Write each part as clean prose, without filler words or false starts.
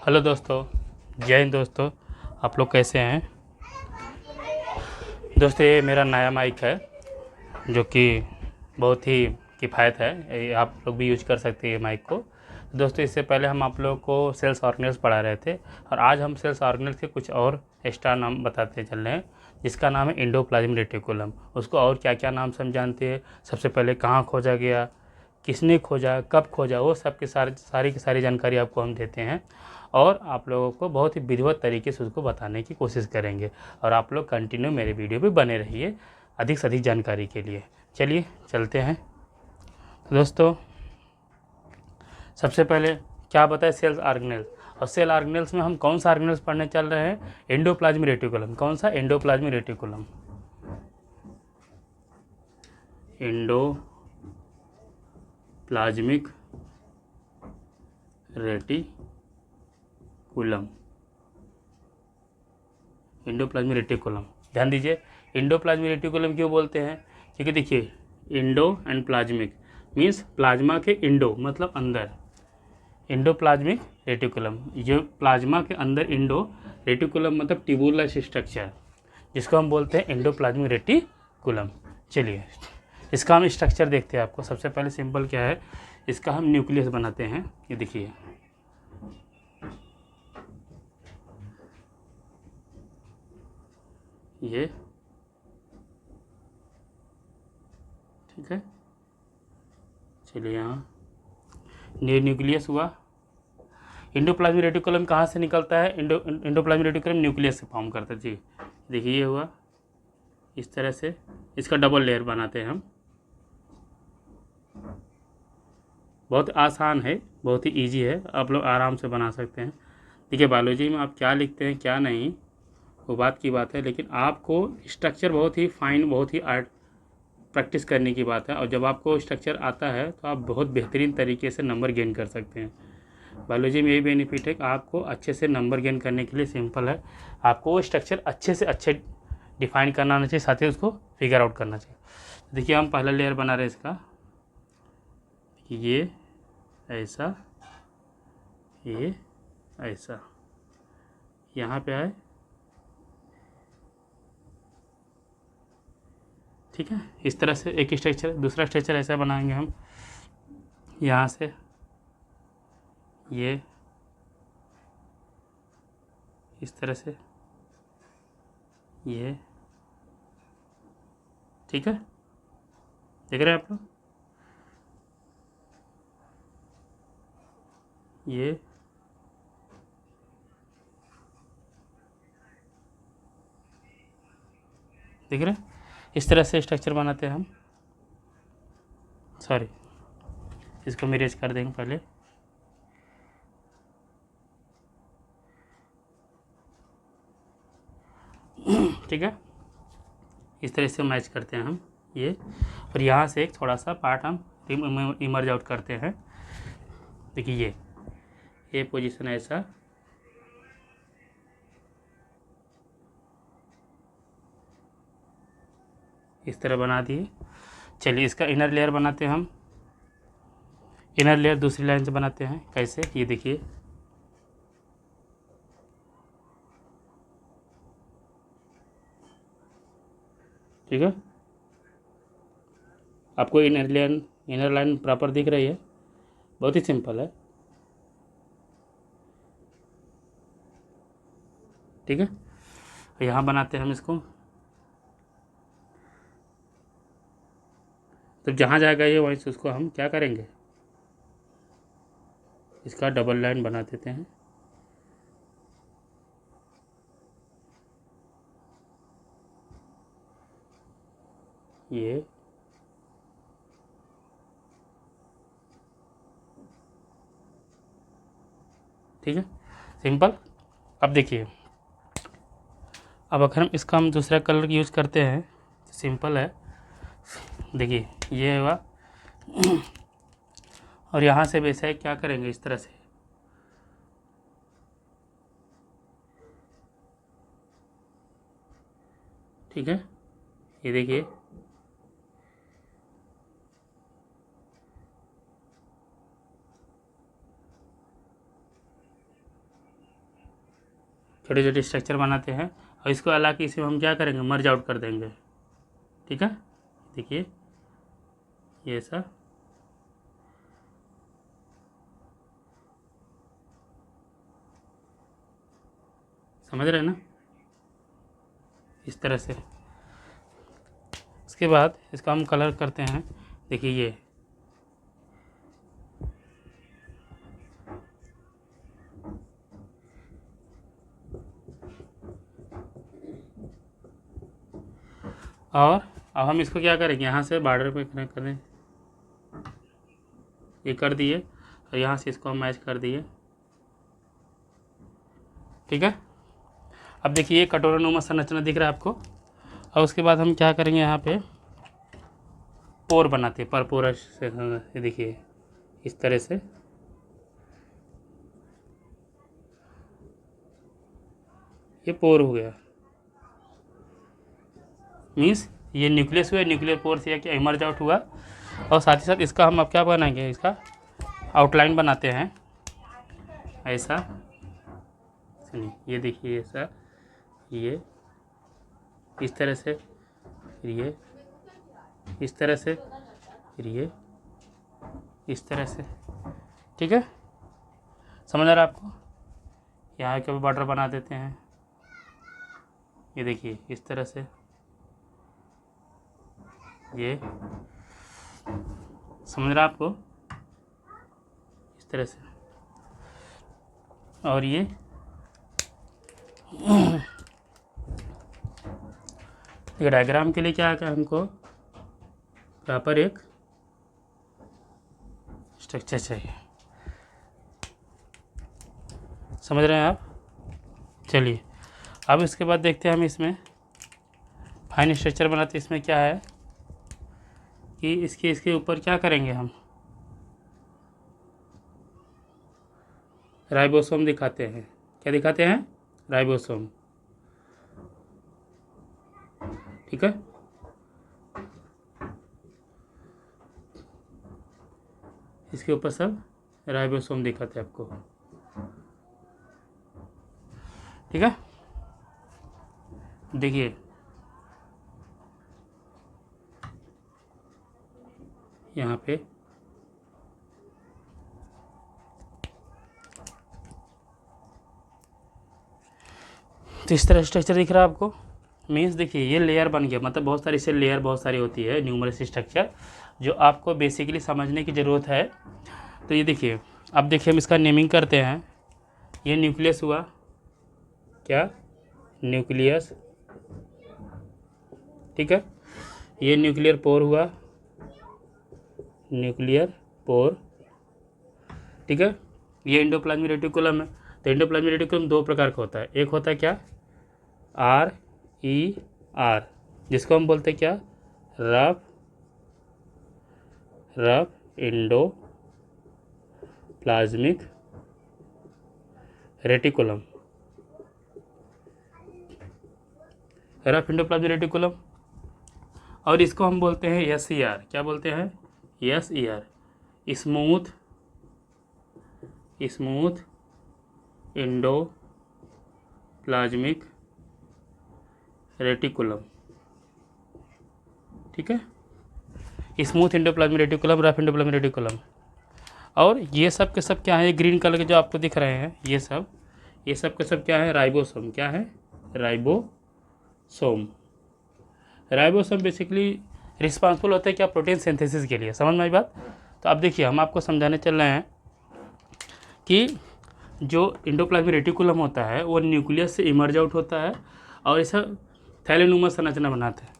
Hello दोस्तों, जय हिंद दोस्तों। आप लोग कैसे हैं दोस्तों? ये मेरा नया माइक है जो कि बहुत ही किफ़ायत है। ये आप लोग भी यूज कर सकते हैं ये माइक को। दोस्तों, इससे पहले हम आप लोगों को सेल्स ऑर्गेनल्स पढ़ा रहे थे और आज हम सेल्स ऑर्गेनल्स के कुछ और एक्स्ट्रा नाम बताते चल रहे हैं, जिसका नाम है एंडोप्लाज्मिक रेटिकुलम। उसको और क्या क्या नाम से हम जानते हैं, सबसे पहले कहाँ खोजा गया, किसने खोजा, कब खोजा, वो सब की सारी की सारी जानकारी आपको हम देते हैं और आप लोगों को बहुत ही विधिवत तरीके से उसको बताने की कोशिश करेंगे। और आप लोग कंटिन्यू मेरे वीडियो पे बने रहिए अधिक से अधिक जानकारी के लिए। चलिए चलते हैं। तो दोस्तों, सबसे पहले क्या बताए, सेल्स ऑर्गेनेल्स। और सेल ऑर्गेनेल्स में हम कौन सा ऑर्गेनेल्स पढ़ने चल रहे हैं? Endoplasmic reticulum. कौन सा? Endoplasmic reticulum. Endoplasmic reticulum. Endoplasmic reticulum, ध्यान दीजिए। एंडोप्लाज्मिक रेटिकुलम क्यों बोलते हैं? क्योंकि देखिए, Indo and plasmic means plasma के इंडो मतलब अंदर, एंडोप्लाज्मिक रेटिकुलम। ये प्लाज्मा के अंदर इंडो, रेटिकुलम मतलब ट्यूबुलस स्ट्रक्चर, जिसको हम बोलते हैं एंडोप्लाज्मिक रेटिकुलम। चलिए इसका हम स्ट्रक्चर देखते हैं। आपको सबसे पहले सिंपल क्या है, इसका हम न्यूक्लियस बनाते हैं। ये देखिए, ये ठीक है। चलिए यहाँ न्यूक्लियस हुआ। एंडोप्लाज्मिक रेटिकुलम कहाँ से निकलता है? एंडोप्लाज्मिक रेटिकुलम न्यूक्लियस से फॉर्म करता है। जी देखिए, ये हुआ इस तरह से। इसका डबल लेयर बनाते हैं हम। बहुत आसान है, बहुत ही इजी है, आप लोग आराम से बना सकते हैं। देखिए, बायोलॉजी में आप क्या लिखते हैं क्या नहीं वो बात की बात है, लेकिन आपको स्ट्रक्चर बहुत ही फाइन, बहुत ही आर्ट प्रैक्टिस करने की बात है। और जब आपको स्ट्रक्चर आता है तो आप बहुत बेहतरीन तरीके से नंबर गेन कर सकते हैं। बायोलॉजी में यही बेनिफिट है कि आपको अच्छे से नंबर गेन करने के लिए सिंपल है, आपको वो स्ट्रक्चर अच्छे से अच्छे डिफाइन करना आना चाहिए, साथ ही उसको फिगर आउट करना चाहिए। देखिए, हम पहला लेयर बना रहे हैं इसका। ये ऐसा, ये ऐसा, यहाँ पे आए, ठीक है। इस तरह से एक स्ट्रक्चर। दूसरा स्ट्रक्चर ऐसा बनाएंगे हम, यहाँ से ये इस तरह से, ये ठीक है। देख रहे हैं आप लोग, ये देख रहे हैं, इस तरह से स्ट्रक्चर बनाते हैं हम। सॉरी, इसको मिरेज कर देंगे पहले। ठीक है, इस तरह से मैच करते हैं हम ये। और यहाँ से एक थोड़ा सा पार्ट हम इमर्ज आउट करते हैं। देखिए, ये पोजीशन ऐसा, इस तरह बना दिए। चलिए इसका इनर लेयर बनाते हैं हम। इनर लेयर दूसरी लाइन से बनाते हैं। कैसे? ये देखिए, ठीक है। आपको इनर लाइन प्रॉपर दिख रही है? बहुत ही सिंपल है, ठीक है। यहाँ बनाते हैं हम इसको। तो जहाँ जाएगा ये, वहीं से उसको हम क्या करेंगे, इसका डबल लाइन बना देते हैं। ये ठीक है, सिंपल। अब देखिए, अब अगर हम दूसरा कलर यूज़ करते हैं तो सिंपल है। देखिए, ये हुआ। और यहाँ से वैसे क्या करेंगे, इस तरह से, ठीक है। ये देखिए, छोटे छोटे स्ट्रक्चर बनाते हैं और इसको अलग के इसे हम क्या करेंगे, मर्ज आउट कर देंगे। ठीक है, देखिए ये ऐसा समझ रहे हैं ना, इस तरह से। उसके बाद इसका हम कलर करते हैं। देखिए ये और अब हम इसको क्या करेंगे, यहाँ से बॉर्डर पे कनेक्ट करें, ये कर दिए और यहाँ से इसको हम मैच कर दिए। ठीक है, अब देखिए ये कटोरानुमा संरचना दिख रहा है आपको। और उसके बाद हम क्या करेंगे, यहाँ पे पोर बनाते हैं, परपोरस से। देखिए इस तरह से ये पोर हो गया, मीन्स ये न्यूक्लियस हुआ, न्यूक्लियर पोर से क्या इमर्ज आउट हुआ। और साथ ही साथ इसका हम अब क्या बनाएंगे, इसका आउटलाइन बनाते हैं ऐसा। सुनिए ये देखिए ऐसा, ये इस तरह से, फिर ये इस तरह से, फिर ये इस तरह से। ठीक है, समझ आ रहा है आपको। यहाँ के बॉर्डर बना देते हैं, ये देखिए इस तरह से, ये समझ रहा है आपको, इस तरह से। और ये डायग्राम के लिए क्या है, हमको प्रॉपर एक स्ट्रक्चर चाहिए। समझ रहे हैं आप। चलिए अब इसके बाद देखते हैं हम इसमें फाइन स्ट्रक्चर बनाते हैं। इसमें क्या है कि इसके ऊपर क्या करेंगे, हम राइबोसोम दिखाते हैं। क्या दिखाते हैं, राइबोसोम। ठीक है, इसके ऊपर सब राइबोसोम दिखाते हैं आपको। ठीक है, देखिए यहाँ पे तो इस तरह स्ट्रक्चर दिख रहा है आपको। मीन्स देखिए ये लेयर बन गया, मतलब बहुत सारी इससे लेयर बहुत सारी होती है, न्यूमरस स्ट्रक्चर, जो आपको बेसिकली समझने की ज़रूरत है। तो ये देखिए, अब देखिए हम इसका नेमिंग करते हैं। ये न्यूक्लियस हुआ, क्या, न्यूक्लियस। ठीक है, ये न्यूक्लियर पोर हुआ, न्यूक्लियर पोर। ठीक है, ये एंडोप्लाज्मिक रेटिकुलम है। तो एंडोप्लाज्मिक रेटिकुलम दो प्रकार का होता है। एक होता है क्या, RER, जिसको हम बोलते हैं क्या, rough endoplasmic reticulum, rough endoplasmic reticulum. और इसको हम बोलते हैं SER। क्या बोलते हैं, SER, स्मूथ एंडोप्लाज्मिक रेटिकुलम। ठीक है, smooth endoplasmic reticulum, rough endoplasmic reticulum. और ये सब के सब क्या है, ग्रीन कलर के जो आपको दिख रहे हैं, ये सब के सब क्या है, राइबोसोम। क्या है, राइबोसोम। राइबोसोम बेसिकली रिस्पांसिबल होते हैं क्या, प्रोटीन सिंथेसिस के लिए। समझ में आई बात। तो अब देखिए हम आपको समझाने चल रहे हैं कि जो एंडोप्लाज्मिक रेटिकुलम होता है वो न्यूक्लियस से इमर्ज आउट होता है और ऐसा थैलेनुमा संरचना बनाता है।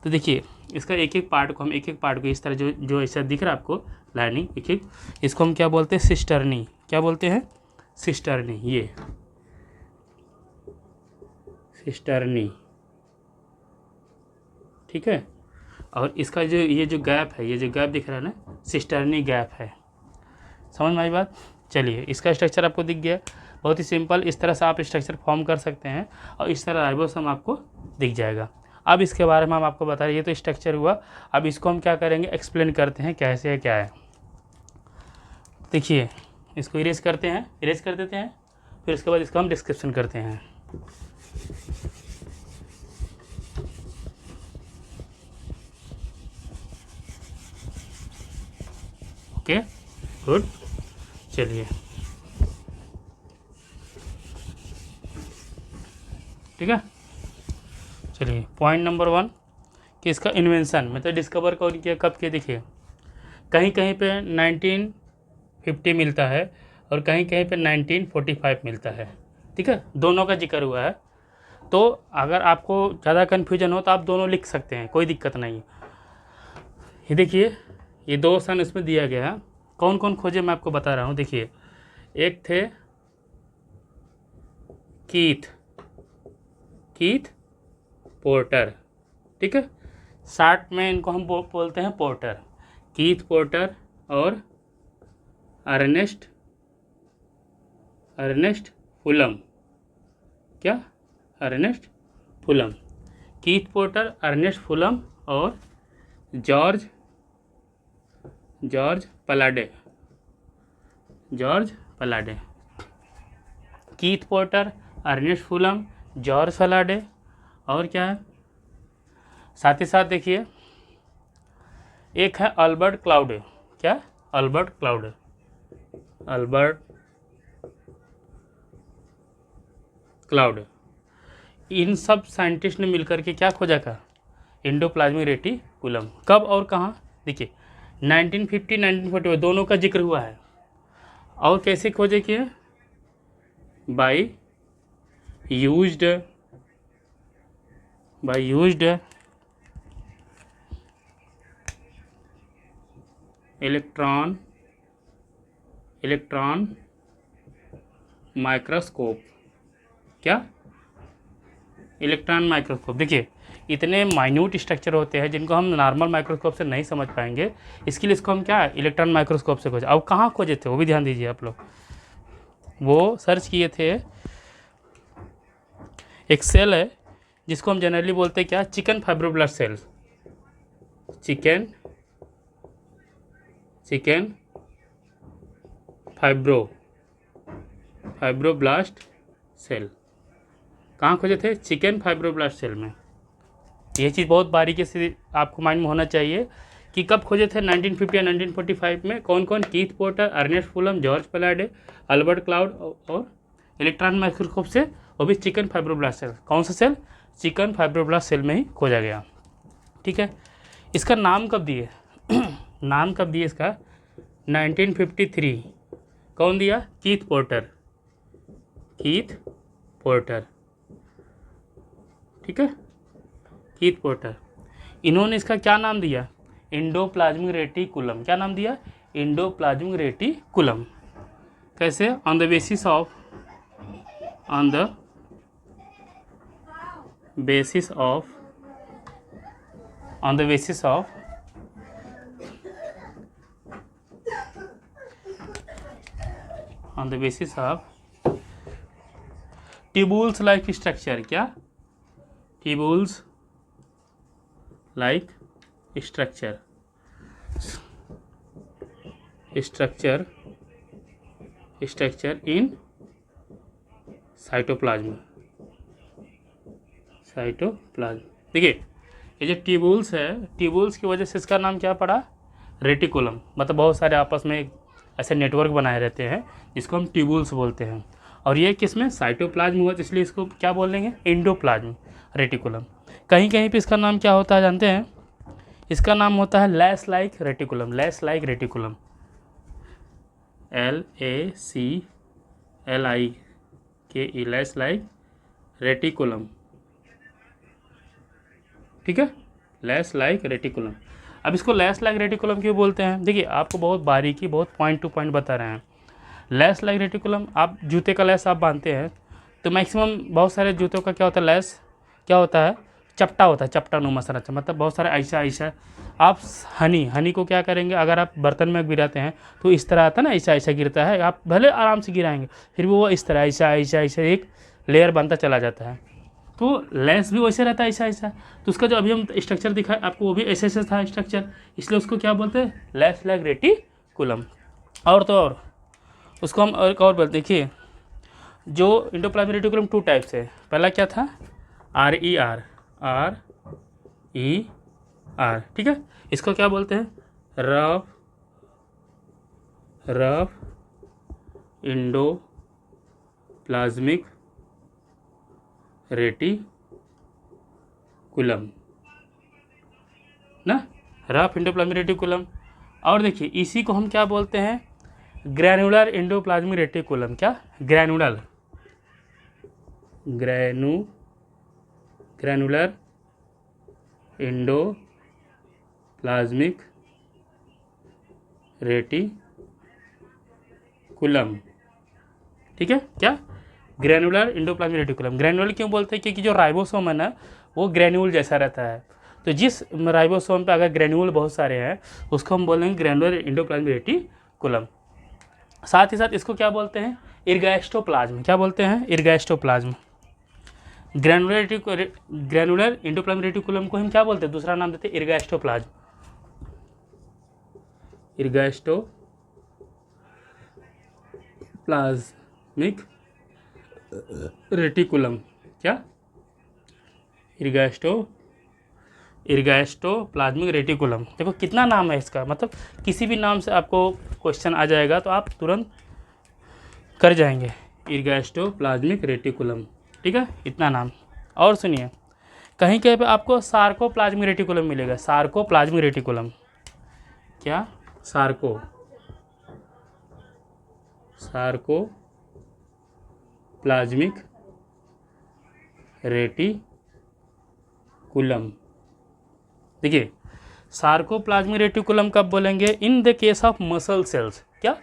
तो देखिए इसका एक एक पार्ट को इस तरह जो ऐसा दिख रहा है आपको लाइनिंग, एक इसको हम क्या बोलते हैं, सिस्टर्नी। क्या बोलते हैं, सिस्टर्नी। ये सिस्टर्नी। ठीक है, और इसका जो ये जो गैप है, ये जो गैप दिख रहा है ना, सिस्टर्नी गैप है। समझ में आई बात। चलिए इसका स्ट्रक्चर आपको दिख गया, बहुत ही सिंपल। इस तरह से आप स्ट्रक्चर फॉर्म कर सकते हैं और इस तरह राइबोसोम आपको दिख जाएगा। अब इसके बारे में हम आपको बता रहे हैं, ये तो स्ट्रक्चर हुआ। अब इसको हम क्या करेंगे, एक्सप्लेन करते हैं कैसे है, क्या है। देखिए इसको इरेज करते हैं, इरेज कर देते हैं, फिर उसके बाद इसका हम डिस्क्रिप्शन करते हैं। Okay good. चलिए ठीक है। चलिए पॉइंट नंबर 1 कि इसका इन्वेंशन मतलब डिस्कवर कौन किया, कब किया। देखिए कहीं कहीं पे 1950 मिलता है और कहीं कहीं पे 1945 मिलता है। ठीक है, दोनों का जिक्र हुआ है। तो अगर आपको ज़्यादा कन्फ्यूजन हो तो आप दोनों लिख सकते हैं, कोई दिक्कत नहीं। ये देखिए ये 2 सन इसमें दिया गया है। कौन कौन खोजे मैं आपको बता रहा हूँ। देखिए एक थे कीथ पोर्टर। ठीक है, शार्ट में इनको हम बोलते हैं पोर्टर। कीथ पोर्टर और अर्नेस्ट फुलम। क्या? Ernest Fullam. Keith Porter, Ernest Fullam और George Palade. Keith Porter, Ernest Fullam, George Palade और क्या है, साथ ही साथ देखिए एक है अल्बर्ट क्लाउडे। क्या? Albert Claude. इन सब साइंटिस्ट ने मिलकर के क्या खोजा था? Endoplasmic reticulum. कब और कहाँ? देखिए 1950 1941 दोनों का जिक्र हुआ है। और कैसे खोजे किए? By used electron microscope. क्या? Electron microscope. देखिए इतने माइन्यूट स्ट्रक्चर होते हैं जिनको हम नॉर्मल माइक्रोस्कोप से नहीं समझ पाएंगे, इसके लिए इसको हम क्या इलेक्ट्रॉन माइक्रोस्कोप से खोजे। अब कहाँ खोजे थे वो भी ध्यान दीजिए आप लोग। वो सर्च किए थे, एक सेल है जिसको हम जनरली बोलते हैं क्या, chicken fibroblast cell. Chicken fibroblast cell. कहाँ खोजे थे? चिकन फाइब्रोब्लास्ट सेल में। ये चीज़ बहुत बारीकी से आपको माइंड में होना चाहिए कि कब खोजे थे, 1950 या 1945 में। कौन कौन? Keith Porter, Ernest Fullam, George Palade, Albert Claude और इलेक्ट्रॉन माइक्रोस्कोप से, वो भी चिकन फाइब्रोब्लास्ट सेल। कौन सा सेल? चिकन फाइब्रोब्लास्ट सेल में ही खोजा गया। ठीक है, इसका नाम कब दिए? नाम कब दिए इसका? 1953। कौन दिया? Keith Porter. ठीक है, कीथ पोर्टर। इन्होंने इसका क्या नाम दिया? Endoplasmic reticulum. क्या नाम दिया? Endoplasmic reticulum. कैसे? On the basis of tubules like structure. क्या? Tubules like structure in cytoplasm. देखिए ये जो ट्यूबुल्स है, ट्यूबुल्स की वजह से इसका नाम क्या पड़ा? रेटिकुलम। मतलब बहुत सारे आपस में ऐसे नेटवर्क बनाए रहते हैं जिसको हम ट्यूबुल्स बोलते हैं। और ये किस में? साइटोप्लाज्म हुआ, तो इसलिए इसको क्या बोल देंगे? Endoplasm reticulum. कहीं कहीं पे इसका नाम क्या होता है जानते हैं? इसका नाम होता है lace like reticulum. LACLIKE, lace like reticulum. ठीक है, लैस लाइक रेटिकुलम। अब इसको लैस लाइक रेटिकुलम क्यों बोलते हैं? देखिए आपको बहुत बारीकी, बहुत पॉइंट टू पॉइंट बता रहे हैं। लैस लाइक रेटिकुलम, आप जूते का लैस आप बांधते हैं तो मैक्सिमम बहुत सारे जूतों का क्या होता है? लैस क्या होता है? चपटा होता है, चपटा नुमा संरचना। मतलब बहुत सारे ऐसा आप हनी को क्या करेंगे, अगर आप बर्तन में गिराते हैं तो इस तरह आता है ना, ऐसा गिरता है। आप भले आराम से गिराएंगे फिर भी वो इस तरह ऐसा एक लेयर बनता चला जाता है। तो लेंस भी वैसे रहता है ऐसा। तो उसका जो अभी हम स्ट्रक्चर दिखाए आपको वो भी ऐसे था स्ट्रक्चर, इसलिए उसको क्या बोलते हैं? Lace like reticulum. और तो और उसको हम और बोलते, देखिए जो इंडोप्लाज्मिक रेटिकुलम टू टाइप से, पहला क्या था, RER, RER, ठीक है। इसको क्या बोलते हैं, रफ इंडोप्लाज्मिक रेटिकुलम ना, रफ इंडोप्लाज्मिक रेटिकुलम। और देखिए इसी को हम क्या बोलते हैं, ग्रैनुलर इंडोप्लाज्मिक रेटिकुलम। क्या, ग्रैनुलर इंडोप्लाज्मिक रेटिकुलम, ठीक है। क्या, ग्रैनुलर इंडोप्लाज्मिक रेटिकुलम। ग्रैनुलर क्यों बोलते हैं, क्योंकि जो राइबोसोम है ना वो ग्रैन्यूल जैसा रहता है। तो जिस राइबोसोम पे अगर ग्रैन्यूल बहुत सारे हैं उसको हम बोलेंगे ग्रैनुलर इंडोप्लाज्मिक रेटिकुलम। साथ ही साथ इसको क्या बोलते हैं, इर्गास्टोप्लाज्म। क्या बोलते हैं, इर्गास्टोप्लाज्म। ग्रैनुलर इंडोप्लाज्मिक रेटिकुलम को हम क्या बोलते हैं, दूसरा नाम देते हैं इर्गास्टोप्लाज्म। इर्गास्टोप्लाज्मिक रेटिकुलम। क्या, इर्गास्टोप्लाज्मिक रेटिकुलम। देखो कितना नाम है इसका, मतलब किसी भी नाम से आपको क्वेश्चन आ जाएगा तो आप तुरंत कर जाएंगे, इर्गास्टोप्लाज्मिक रेटिकुलम, ठीक है, इतना नाम। और सुनिए, कहीं कहीं पे आपको सार्कोप्लाज्मिक रेटिकुलम मिलेगा, सार्कोप्लाज्मिक रेटिकुलम। क्या, सार्कोप्लाज्मिक रेटिकुलम। देखिए सार्कोप्लाज्मिक रेटिकुलम कब बोलेंगे, in the case of muscle cells. क्या,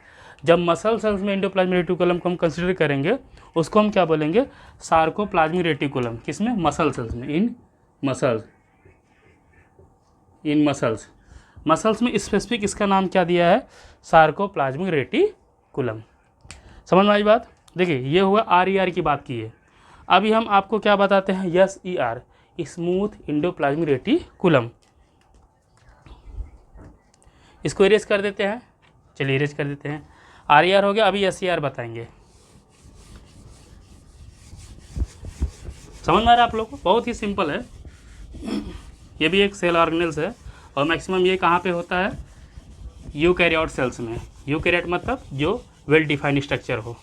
जब मसल सेल्स में इंडोप्लाज्मिक रेटिकुलम को हम कंसिडर करेंगे उसको हम क्या बोलेंगे, सार्कोप्लाज्मिक रेटिकुलम। किसमें, मसल सेल्स में, इन मसल्स में स्पेसिफिक इसका नाम क्या दिया है, सार्कोप्लाज्मिक रेटिकुलम। समझ में आई बात। देखिए ये हुआ RER की बात की है। अभी हम आपको क्या बताते हैं, SER, स्मूथ इंडोप्लाज्मिक रेटिकुलम। इसको इरेज कर देते हैं, चलिए इरेज कर देते हैं। RER हो गया, अभी SER बताएंगे। समझ में आ रहा है आप लोग को, बहुत ही सिंपल है। ये भी एक सेल ऑर्गेनेल्स है और मैक्सिमम ये कहाँ पे होता है, यूकैरियोट सेल्स में। यूकैरियोट मतलब जो वेल डिफाइंड स्ट्रक्चर हो।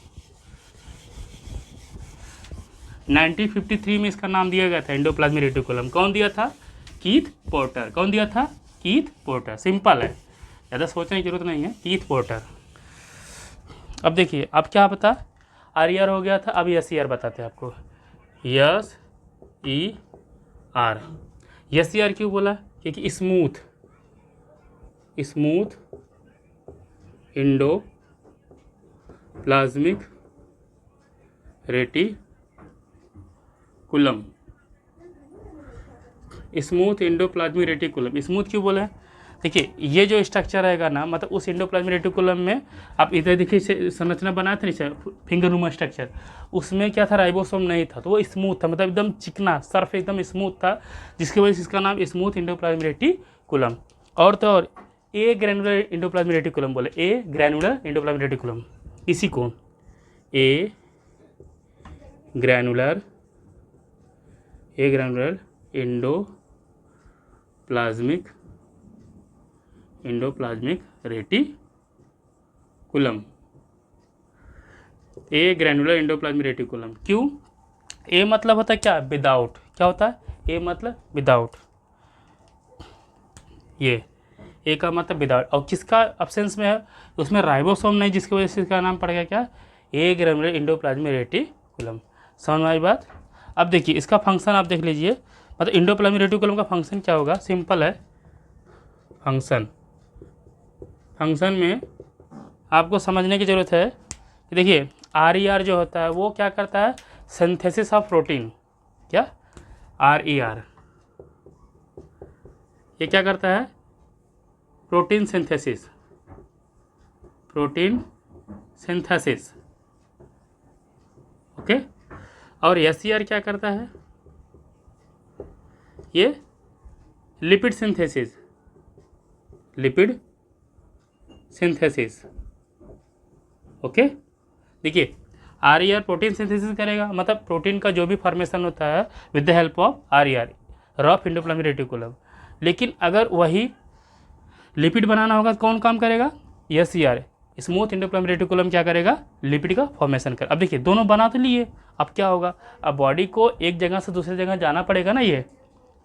1953 में इसका नाम दिया गया था इंडोप्लाज्मिक रेटिकुलम। कौन दिया था, कीथ पोर्टर। कौन दिया था, कीथ पोर्टर। सिंपल है, ज़्यादा सोचने की जरूरत नहीं है, कीथ पोर्टर। अब देखिए अब क्या पता, RER हो गया था, अभी SER बताते हैं आपको। SER, SER क्यों बोला, क्योंकि smooth endoplasmic reticulum. Smooth endoplasmic reticulum, smooth क्यों बोला है, देखिए ये जो स्ट्रक्चर रहेगा ना, मतलब उस इंडोप्लाज्मिक रेटिकुलम में आप इधर देखिए संरचना बनाए थे नीचे फिंगर नुमा स्ट्रक्चर, उसमें क्या था, राइबोसोम नहीं था, तो वो स्मूथ था, मतलब एकदम चिकना सर्फ एकदम स्मूथ था, जिसकी वजह से इसका नाम स्मूथ इंडोप्लाज्मिक रेटिकुलम। और तो और ए ग्रैनुलर इंडोप्लाज्मिक रेटिकुलम बोले, ए ग्रैनुलर इंडोप्लाज्मिक रेटिकुलम। इसी को ए ग्रैनुलर इंडोप्लाज्मिक रेटिकुलम। ए ग्रैनुलर इंडोप्लाज्मिक रेटिकुलम। क्यों, ए मतलब होता है क्या, विदाउट। क्या होता है, ए मतलब विदाउट, ये ए का मतलब विदाउट। और किसका अब्सेंस में है, उसमें राइबोसोम नहीं, जिसकी वजह से इसका नाम पड़ गया क्या, ए ग्रैनुलर इंडोप्लाज्मिक रेटिकुलम। समझ में आई बात। अब देखिए इसका फंक्शन आप देख लीजिए, मतलब इंडोप्लाज्मिक रेटिकुलम का फंक्शन क्या होगा, सिंपल है। फंक्शन में आपको समझने की ज़रूरत है कि देखिए RER जो होता है वो क्या करता है, सिंथेसिस ऑफ प्रोटीन। क्या, RER ये क्या करता है, प्रोटीन सिंथेसिस, ओके। और SER क्या करता है, ये लिपिड सिंथेसिस, ओके। देखिए RER प्रोटीन सिंथेसिस करेगा, मतलब प्रोटीन का जो भी फॉर्मेशन होता है with the help of RER, rough endoplasmic reticulum. लेकिन अगर वही लिपिड बनाना होगा तो कौन काम करेगा? SER, स्मूथ एंडोप्लाज्मिक रेटिकुलम क्या करेगा? लिपिड का फॉर्मेशन कर। अब देखिए दोनों बना तो लिए, अब क्या होगा? अब बॉडी को एक जगह से दूसरी जगह जाना पड़ेगा ना, ये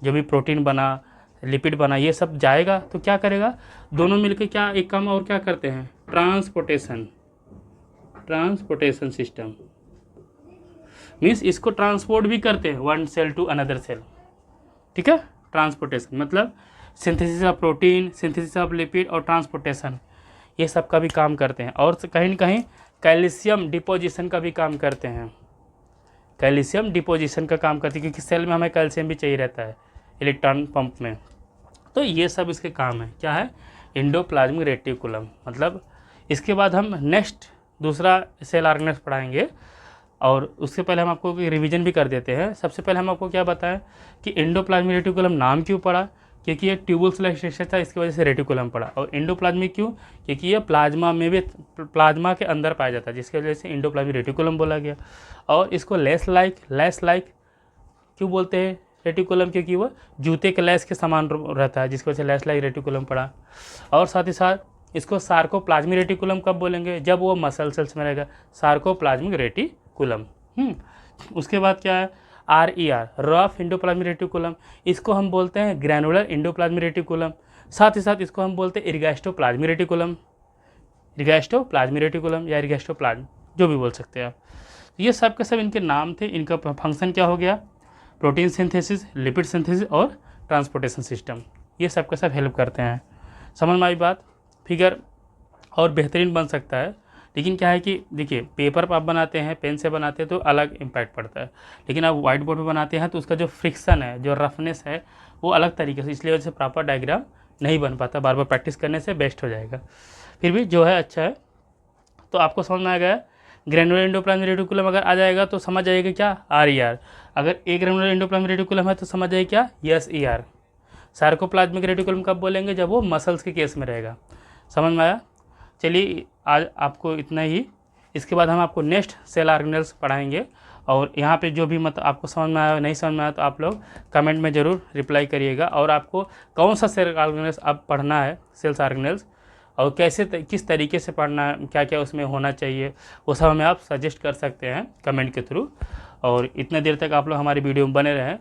जो भी प्रोटीन बना, लिपिड बना, ये सब जाएगा तो क्या करेगा? दोनों मिलकर क्या एक काम और क्या करते हैं? ट्रांसपोर्टेशन सिस्टम, मीन्स इसको ट्रांसपोर्ट भी करते हैं one cell to another cell. ठीक है, ट्रांसपोर्टेशन मतलब synthesis of protein, synthesis of lipid और ट्रांसपोर्टेशन, ये सब का भी काम करते हैं। और कहीं न कहीं कैल्शियम डिपोजिशन का भी काम करते हैं, कैल्शियम डिपोजिशन का काम करते हैं, क्योंकि सेल में हमें कैल्शियम भी चाहिए रहता है इलेक्ट्रॉन पंप में। तो ये सब इसके काम है। क्या है? Endoplasmic reticulum. मतलब इसके बाद हम नेक्स्ट दूसरा सेल ऑर्गेनेल्स पढ़ाएंगे, और उससे पहले हम आपको रिवीजन भी कर देते हैं। सबसे पहले हम आपको क्या बताएं कि एंडोप्लाज्मिक रेटिकुलम नाम क्यों पड़ा? क्योंकि ये ट्यूबुल्स लाइक स्ट्रक्चर था, इसकी वजह से रेटिकुलम पड़ा। और एंडोप्लाज्मिक क्यों? क्योंकि ये प्लाज्मा में भी, प्लाज्मा के अंदर पाया जाता है, जिसकी वजह से एंडोप्लाज्मिक रेटिकुलम बोला गया। और इसको लेस लाइक क्यों बोलते हैं रेटिकुलम? क्योंकि वो जूते के लेस के समान रहता है, जिसकी वजह से लेस लाइक रेटिकुलम पड़ा। और साथ ही साथ इसको सार्कोप्लाज्मिक रेटिकुलम कब बोलेंगे? जब वो मसल सेल्स में रहेगा, सार्कोप्लाज्मिक रेटिकुलम। उसके बाद क्या है? RER, रफ एंडोप्लाज्मिक रेटिकुलम, इसको हम बोलते हैं ग्रैनुलर एंडोप्लाज्मिक रेटिकुलम। साथ ही साथ इसको हम बोलते हैं इर्गास्टोप्लाज्मिक रेटिकुलम, या इर्गास्टोप्लाज्म, जो भी बोल सकते हैं आप। ये सब के सब इनके नाम थे। इनका फंक्शन क्या हो गया? प्रोटीन सिंथेसिस, लिपिड सिंथेसिस और ट्रांसपोर्टेशन सिस्टम, ये सब के सब हेल्प करते हैं। समझ में आई बात? फिगर और बेहतरीन बन सकता है, लेकिन क्या है कि देखिए पेपर पर आप बनाते हैं, पेन से बनाते हैं तो अलग इम्पैक्ट पड़ता है, लेकिन आप वाइट बोर्ड पर बनाते हैं तो उसका जो फ्रिक्शन है, जो रफनेस है, वो अलग तरीके से, इसलिए वजह से प्रॉपर डायग्राम नहीं बन पाता। बार बार प्रैक्टिस करने से बेस्ट हो जाएगा। फिर भी जो है अच्छा है। तो आपको समझ में आ गया? ग्रैनुलर एंडोप्लाज्मिक रेटिकुलम अगर आ जाएगा तो समझ जाइएगा क्या? RER। अगर ए ग्रैनुलर एंडोप्लाज्मिक रेटिकुलम है तो समझ जाइए क्या? SER। सार्कोप्लाज्मिक रेटिकुलम कब बोलेंगे? जब वो मसल्स के केस में रहेगा। समझ में आया? चलिए आज आपको इतना ही। इसके बाद हम आपको नेक्स्ट सेल ऑर्गेनेल्स पढ़ाएंगे, और यहाँ पे जो भी मतलब आपको समझ में आया, नहीं समझ में आया, तो आप लोग कमेंट में ज़रूर रिप्लाई करिएगा। और आपको कौन सा सेल ऑर्गेनेल्स अब पढ़ना है, सेल्स ऑर्गेनेल्स, और कैसे किस तरीके से पढ़ना है, क्या क्या उसमें होना चाहिए, वो सब हमें आप सजेस्ट कर सकते हैं कमेंट के थ्रू। और इतने देर तक आप लोग हमारी वीडियो में बने रहें,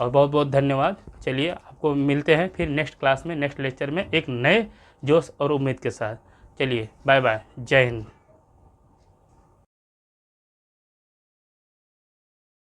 और बहुत बहुत धन्यवाद। चलिए आपको मिलते हैं फिर नेक्स्ट क्लास में, नेक्स्ट लेक्चर में, एक नए जोश और उम्मीद के साथ। चलिए बाय बाय, जय हिंद।